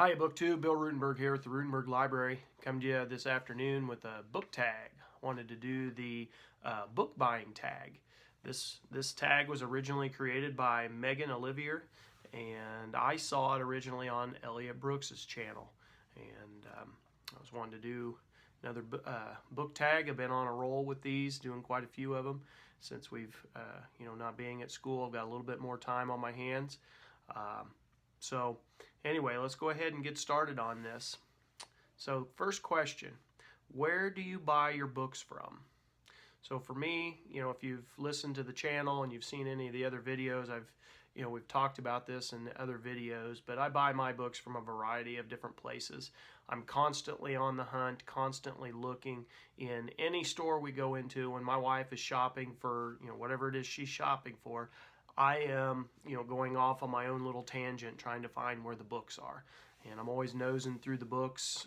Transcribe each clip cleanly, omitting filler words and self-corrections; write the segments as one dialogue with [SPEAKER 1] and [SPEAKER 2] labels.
[SPEAKER 1] Hi, BookTube. Bill Rutenberg here at the Rutenberg Library. Come to you this afternoon with a book tag. Wanted to do the book buying tag. This tag was originally created by Megan Olivier, and I saw it originally on Elliot Brooks' channel. And I was wanting to do another book tag. I've been on a roll with these, doing quite a few of them since we've, not being at school. I've got a little bit more time on my hands. So anyway, let's go ahead and get started on this. So first question, where do you buy your books from? So for me, if you've listened to the channel and you've seen any of the other videos, we've talked about this in other videos, but I buy my books from a variety of different places. I'm constantly on the hunt, constantly looking in any store we go into. When my wife is shopping for, whatever it is she's shopping for, I am, going off on my own little tangent trying to find where the books are. And I'm always nosing through the books.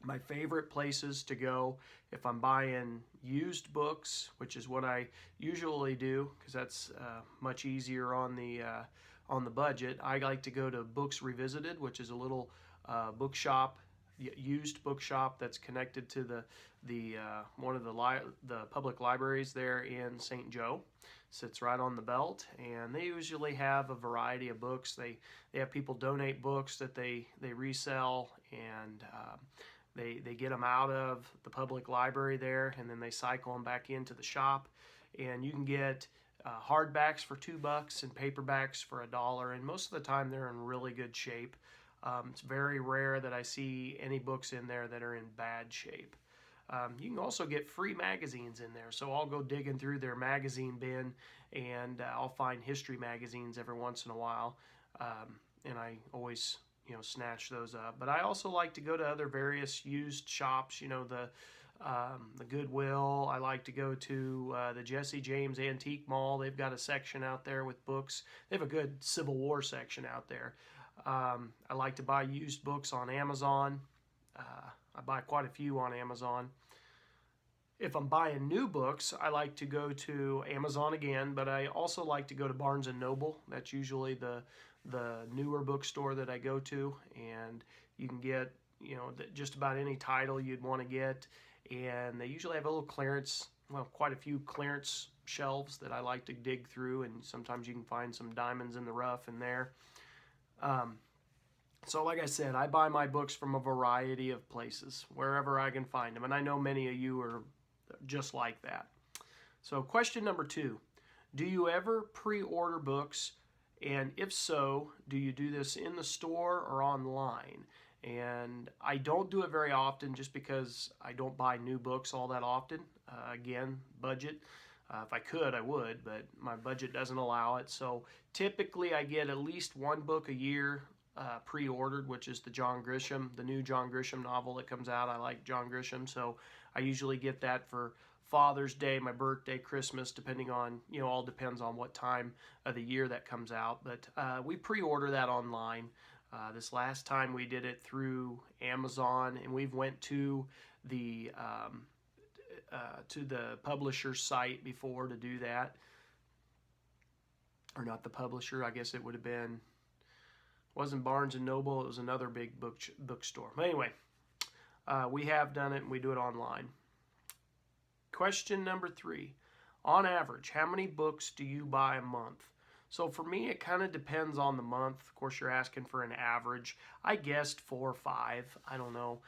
[SPEAKER 1] My favorite places to go if I'm buying used books, which is what I usually do because that's much easier on the budget. I like to go to Books Revisited, which is a little bookshop, used bookshop that's connected to one of the public libraries there in St. Joe. Sits right on the belt, and they usually have a variety of books. They have people donate books that they resell, and they get them out of the public library there, and then they cycle them back into the shop. And you can get hardbacks for $2 and paperbacks for $1, and most of the time they're in really good shape. It's very rare that I see any books in there that are in bad shape. You can also get free magazines in there, so I'll go digging through their magazine bin, and I'll find history magazines every once in a while, and I always snatch those up. But I also like to go to other various used shops, the Goodwill. I like to go to the Jesse James Antique Mall. They've got a section out there with books. They have a good Civil War section out there. I like to buy used books on Amazon. I buy quite a few on Amazon. If I'm buying new books, I like to go to Amazon again, but I also like to go to Barnes & Noble. That's usually the newer bookstore that I go to, and you can get just about any title you'd want to get, and they usually have a little clearance, quite a few clearance shelves that I like to dig through, and sometimes you can find some diamonds in the rough in there. So like I said, I buy my books from a variety of places, wherever I can find them. And I know many of you are just like that. So question number 2, do you ever pre-order books? And if so, do you do this in the store or online? And I don't do it very often just because I don't buy new books all that often. Again, budget. If I could, I would, but my budget doesn't allow it. So typically I get at least one book a year pre-ordered, which is the new John Grisham novel that comes out. I like John Grisham, so I usually get that for Father's Day, my birthday, Christmas, depending on, all depends on what time of the year that comes out. But we pre-order that online. This last time we did it through Amazon, and we've went to the publisher's site before to do that. Or not the publisher, I guess it would have been, wasn't Barnes & Noble, it was another big bookstore. But anyway, we have done it, and we do it online. Question number 3, on average, how many books do you buy a month? So for me, it kind of depends on the month. Of course, you're asking for an average. I guessed 4 or 5. I don't know.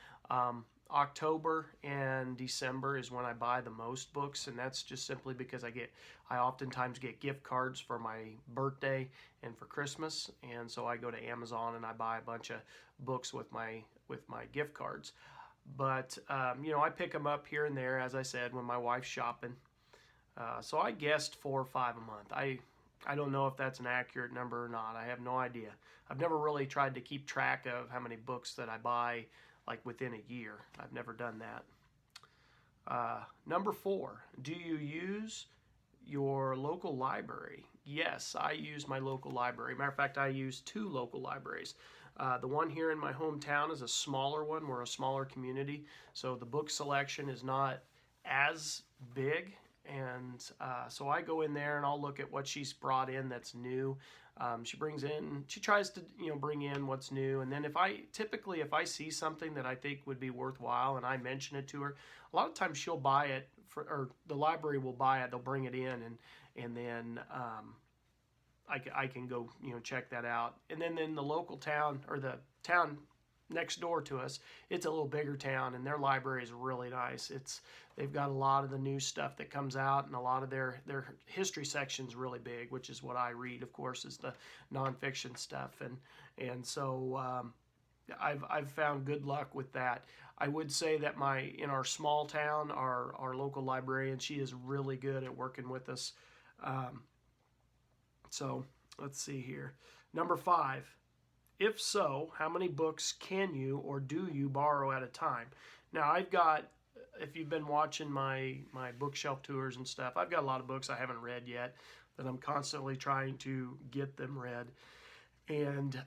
[SPEAKER 1] October and December is when I buy the most books, and that's just simply because I oftentimes get gift cards for my birthday and for Christmas, and so I go to Amazon and I buy a bunch of books with my gift cards. But I pick them up here and there, as I said, when my wife's shopping. So I guessed 4 or 5 a month. I don't know if that's an accurate number or not. I have no idea. I've never really tried to keep track of how many books that I buy like within a year. I've never done that. Number 4, do you use your local library? Yes, I use my local library. Matter of fact, I use 2 local libraries. The one here in my hometown is a smaller one. We're a smaller community, so the book selection is not as big So I go in there and I'll look at what she's brought in that's new. She tries to bring in what's new, and then if I see something that I think would be worthwhile and I mention it to her, a lot of times she'll buy it or the library will buy it. They'll bring it in, and then I can go check that out. And then in the local town or the town next door to us, it's a little bigger town, and their library is really nice. They've got a lot of the new stuff that comes out, and a lot of their history section's really big, which is what I read, of course, is the nonfiction stuff, and so I've found good luck with that. I would say that in our small town, our local librarian, she is really good at working with us. So let's see here. Number 5. If so, how many books can you or do you borrow at a time? Now, if you've been watching my bookshelf tours and stuff, I've got a lot of books I haven't read yet that I'm constantly trying to get them read. And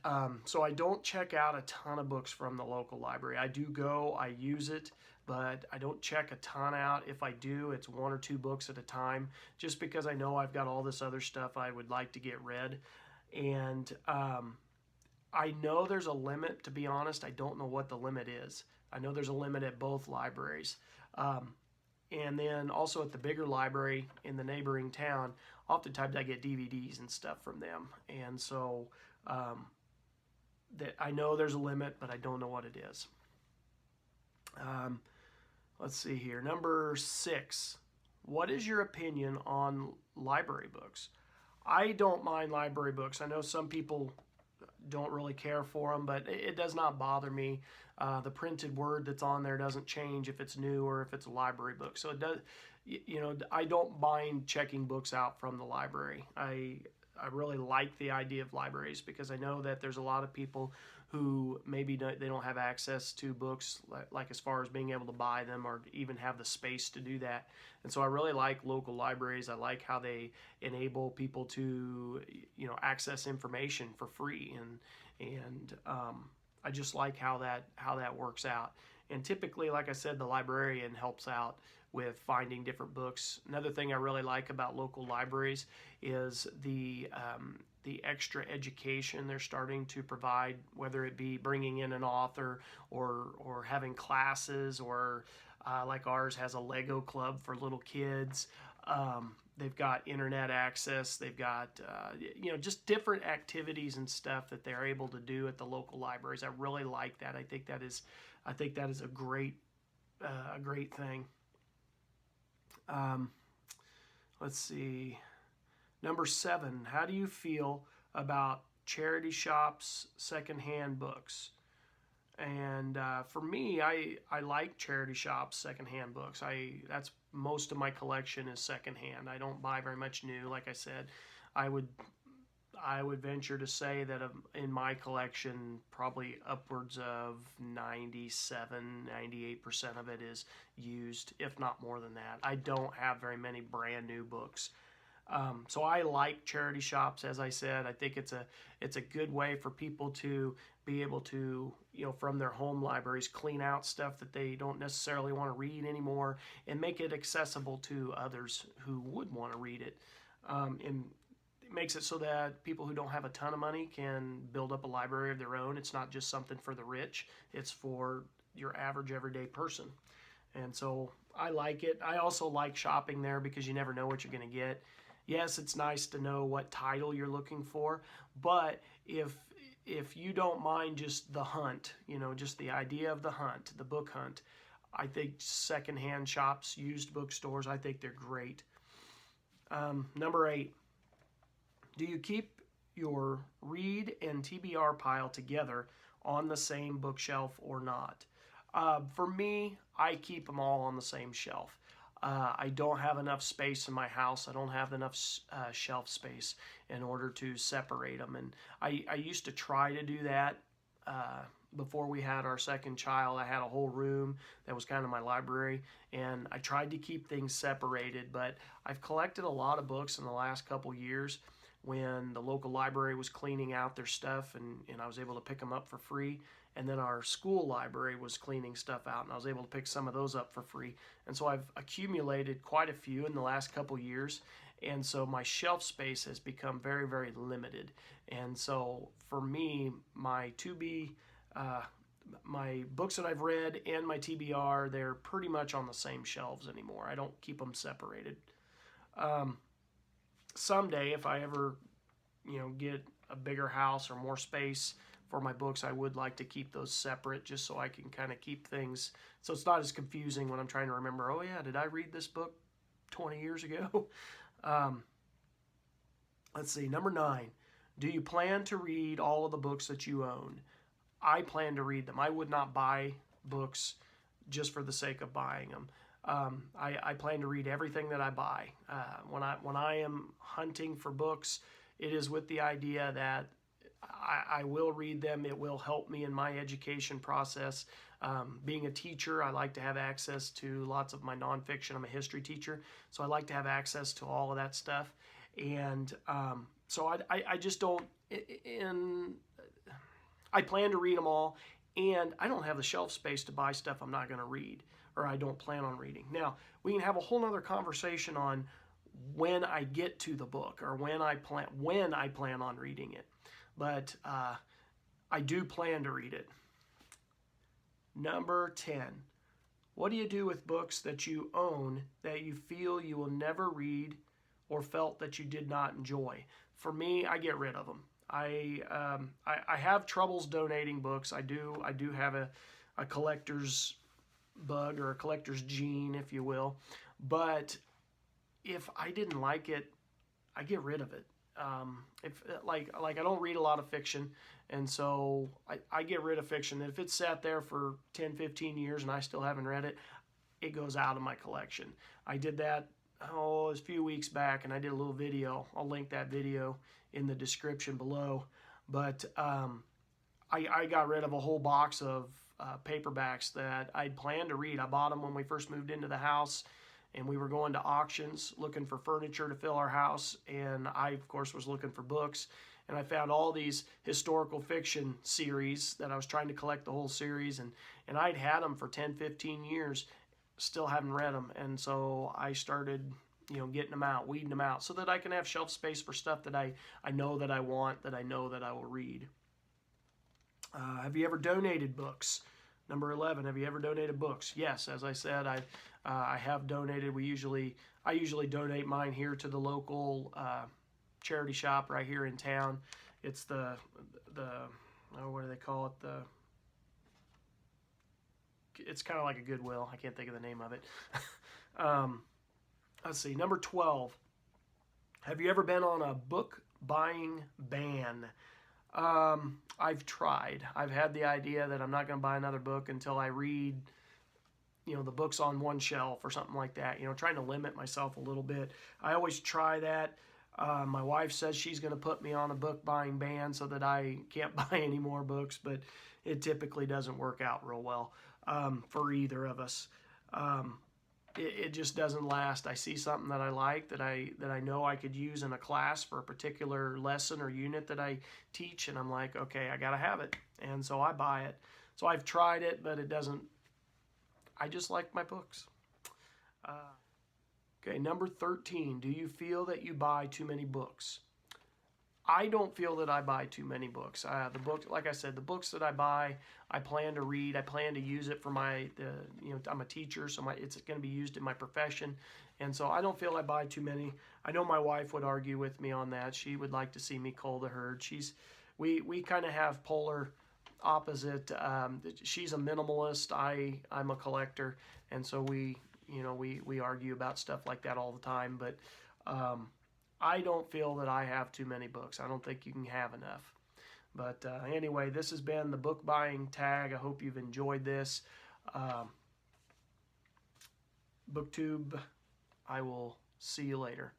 [SPEAKER 1] so I don't check out a ton of books from the local library. I do go, I use it, but I don't check a ton out. If I do, it's 1 or 2 books at a time, just because I know I've got all this other stuff I would like to get read. And I know there's a limit, to be honest. I don't know what the limit is. I know there's a limit at both libraries. And then also at the bigger library in the neighboring town, oftentimes I get DVDs and stuff from them. And so that I know there's a limit, but I don't know what it is. Let's see here. Number 6. What is your opinion on library books? I don't mind library books. I know some people don't really care for them, but it does not bother me. The printed word that's on there doesn't change if it's new or if it's a library book. So it does, I don't mind checking books out from the library. I really like the idea of libraries because I know that there's a lot of people who maybe they don't have access to books, like as far as being able to buy them or even have the space to do that. And so I really like local libraries. I like how they enable people to access information for free, and I just like how that works out. And typically, like I said, the librarian helps out with finding different books. Another thing I really like about local libraries is the extra education they're starting to provide, whether it be bringing in an author or having classes, or like ours has a Lego club for little kids. They've got internet access. They've got just different activities and stuff that they're able to do at the local libraries. I really like that. I think that is a great thing. Let's see. Number 7. How do you feel about charity shops, secondhand books? And for me, I like charity shops, secondhand books. That's most of my collection is secondhand. I don't buy very much new. Like I said, I would venture to say that in my collection, probably upwards of 97-98% of it is used, if not more than that. I don't have very many brand new books. So I like charity shops, as I said. I think it's a good way for people to be able to, from their home libraries, clean out stuff that they don't necessarily want to read anymore and make it accessible to others who would want to read it. And it makes it so that people who don't have a ton of money can build up a library of their own. It's not just something for the rich. It's for your average everyday person. And so I like it. I also like shopping there because you never know what you're going to get. Yes, it's nice to know what title you're looking for, but if you don't mind just the hunt, just the idea of the hunt, the book hunt, I think secondhand shops, used bookstores, I think they're great. Number 8, do you keep your read and TBR pile together on the same bookshelf or not? For me, I keep them all on the same shelf. I don't have enough space in my house. I don't have enough shelf space in order to separate them. And I used to try to do that before we had our second child. I had a whole room that was kind of my library, and I tried to keep things separated. But I've collected a lot of books in the last couple years when the local library was cleaning out their stuff, and I was able to pick them up for free. and then our school library was cleaning stuff out, and I was able to pick some of those up for free. And so I've accumulated quite a few in the last couple years, and so my shelf space has become very, very limited. And so for me, my my books that I've read and my TBR, they're pretty much on the same shelves anymore. I don't keep them separated. Someday, if I ever, get a bigger house or more space for my books, I would like to keep those separate, just so I can kind of keep things so it's not as confusing when I'm trying to remember, oh yeah, did I read this book 20 years ago? Let's see, number 9. Do you plan to read all of the books that you own? I plan to read them. I would not buy books just for the sake of buying them. I plan to read everything that I buy. When I am hunting for books, it is with the idea that I will read them. It will help me in my education process. Being a teacher, I like to have access to lots of my nonfiction. I'm a history teacher, so I like to have access to all of that stuff. And so I just don't. I plan to read them all, and I don't have the shelf space to buy stuff I'm not going to read, or I don't plan on reading. Now, we can have a whole nother conversation on when I get to the book, or when I plan on reading it. But I do plan to read it. Number 10. What do you do with books that you own that you feel you will never read or felt that you did not enjoy? For me, I get rid of them. I have troubles donating books. I do have a collector's bug, or a collector's gene, if you will. But if I didn't like it, I get rid of it. If I don't read a lot of fiction, and so I get rid of fiction. If it's sat there for 10, 15 years and I still haven't read it, it goes out of my collection. I did that a few weeks back, and I did a little video. I'll link that video in the description below. But I got rid of a whole box of paperbacks that I'd planned to read. I bought them when we first moved into the house, and we were going to auctions looking for furniture to fill our house, and I, of course, was looking for books. And I found all these historical fiction series that I was trying to collect the whole series, and I'd had them for 10, 15 years, still haven't read them. And so I started, getting them out, weeding them out, so that I can have shelf space for stuff that I know that I want, that I know that I will read. Have you ever donated books? Number 11, have you ever donated books? Yes, as I said, I have donated. I usually donate mine here to the local charity shop right here in town. It's the what do they call it? It's kind of like a Goodwill. I can't think of the name of it. Let's see. Number 12. Have you ever been on a book buying ban? I've tried. I've had the idea that I'm not going to buy another book until I read, the books on one shelf or something like that. Trying to limit myself a little bit. I always try that. My wife says she's going to put me on a book buying ban so that I can't buy any more books, but it typically doesn't work out real well for either of us. It just doesn't last. I see something that I like, that I know I could use in a class for a particular lesson or unit that I teach, and I'm like, okay, I got to have it. And so I buy it. So I've tried it, but it doesn't. I just like my books. Okay, number 13. Do you feel that you buy too many books? I don't feel that I buy too many books. Like I said, the books that I buy, I plan to read. I plan to use it for I'm a teacher, so it's going to be used in my profession. And so I don't feel I buy too many. I know my wife would argue with me on that. She would like to see me cull the herd. We kind of have polar opposite. She's a minimalist. I'm a collector. And so we argue about stuff like that all the time. But I don't feel that I have too many books. I don't think you can have enough. But anyway, this has been the book buying tag. I hope you've enjoyed this. BookTube, I will see you later.